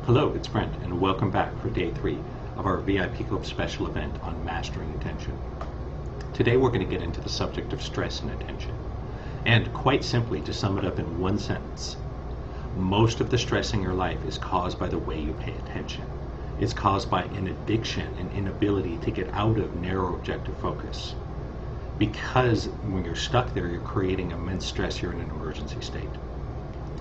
Hello, it's Brent, and welcome back for day 3 of our VIP Club special event on mastering attention. Today we're going to get into the subject of stress and attention. And quite simply, to sum it up in one sentence, most of the stress in your life is caused by the way you pay attention. It's caused by an addiction, an inability to get out of narrow objective focus. Because when you're stuck there, you're creating immense stress, you're in an emergency state.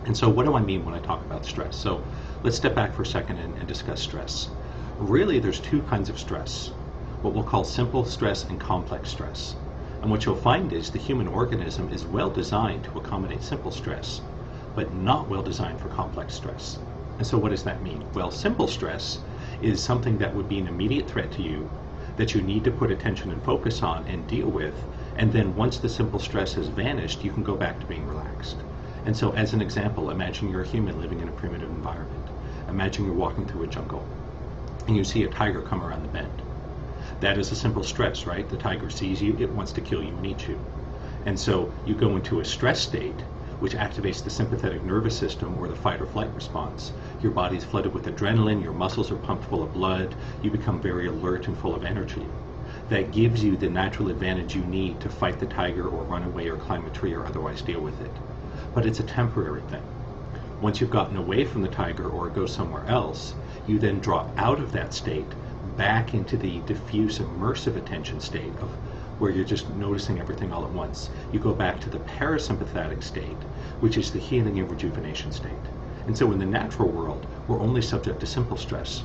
And so what do I mean when I talk about stress? So let's step back for a second and discuss stress. Really, there's two kinds of stress, what we'll call simple stress and complex stress. And what you'll find is the human organism is well designed to accommodate simple stress, but not well designed for complex stress. And so what does that mean? Well, simple stress is something that would be an immediate threat to you that you need to put attention and focus on and deal with. And then once the simple stress has vanished, you can go back to being relaxed. And so as an example, imagine you're a human living in a primitive environment. Imagine you're walking through a jungle and you see a tiger come around the bend. That is a simple stress, right? The tiger sees you, it wants to kill you and eat you. And so you go into a stress state which activates the sympathetic nervous system or the fight or flight response. Your body's flooded with adrenaline, your muscles are pumped full of blood, you become very alert and full of energy. That gives you the natural advantage you need to fight the tiger or run away or climb a tree or otherwise deal with it. But it's a temporary thing. Once you've gotten away from the tiger or go somewhere else, you then drop out of that state back into the diffuse immersive attention state of where you're just noticing everything all at once. You go back to the parasympathetic state, which is the healing and rejuvenation state. And so in the natural world, we're only subject to simple stress.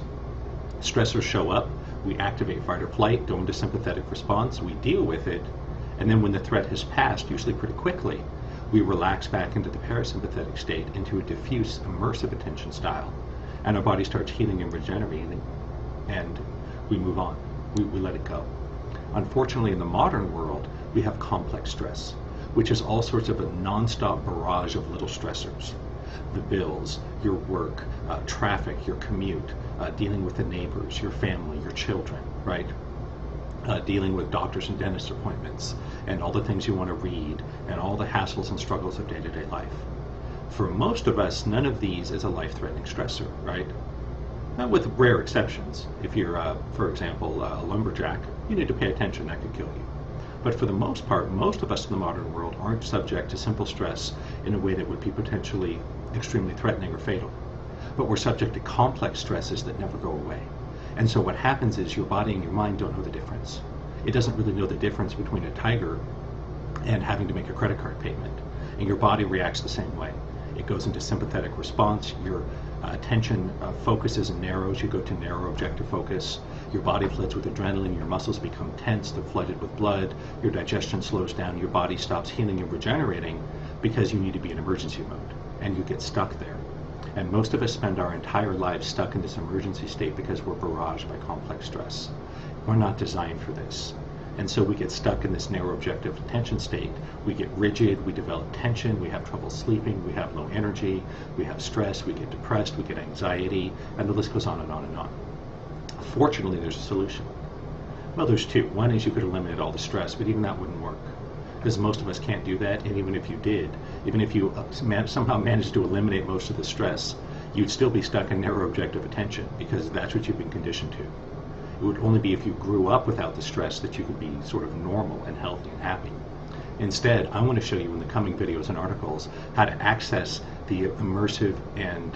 Stressors show up, we activate fight or flight, go into sympathetic response, we deal with it, and then when the threat has passed, usually pretty quickly, we relax back into the parasympathetic state, into a diffuse, immersive attention style. And our body starts healing and regenerating, and we move on. We let it go. Unfortunately, in the modern world, we have complex stress, which is all sorts of a non-stop barrage of little stressors. The bills, your work, traffic, your commute, dealing with the neighbors, your family, your children, right? Dealing with doctors and dentist appointments, and all the things you want to read, and all the hassles and struggles of day-to-day life. For most of us, none of these is a life-threatening stressor, right? Not with rare exceptions. If you're, for example, a lumberjack, you need to pay attention, that could kill you. But for the most part, most of us in the modern world aren't subject to simple stress in a way that would be potentially extremely threatening or fatal. But we're subject to complex stresses that never go away. And so what happens is your body and your mind don't know the difference. It doesn't really know the difference between a tiger and having to make a credit card payment. And your body reacts the same way. It goes into sympathetic response, your attention focuses and narrows, you go to narrow objective focus, your body floods with adrenaline, your muscles become tense, they're flooded with blood, your digestion slows down, your body stops healing and regenerating because you need to be in emergency mode, and you get stuck there. And most of us spend our entire lives stuck in this emergency state because we're barraged by complex stress. We're not designed for this. And so we get stuck in this narrow objective attention state. We get rigid, we develop tension, we have trouble sleeping, we have low energy, we have stress, we get depressed, we get anxiety, and the list goes on and on and on. Fortunately, there's a solution. Well, there's two. One is you could eliminate all the stress, but even that wouldn't work, because most of us can't do that. And even if you did, even if you somehow managed to eliminate most of the stress, you'd still be stuck in narrow objective attention, because that's what you've been conditioned to. It would only be if you grew up without the stress that you could be sort of normal and healthy and happy. Instead, I want to show you in the coming videos and articles how to access the immersive and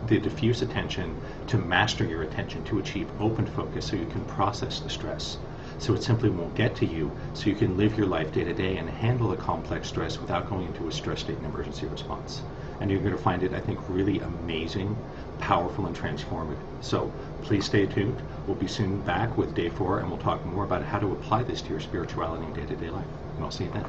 the diffuse attention to master your attention, to achieve open focus so you can process the stress. So it simply won't get to you, so you can live your life day to day and handle the complex stress without going into a stress state and emergency response. And you're going to find it, I think, really amazing, powerful, and transformative. So please stay tuned. We'll be soon back with day 4, and we'll talk more about how to apply this to your spirituality and day-to-day life. And I'll see you then.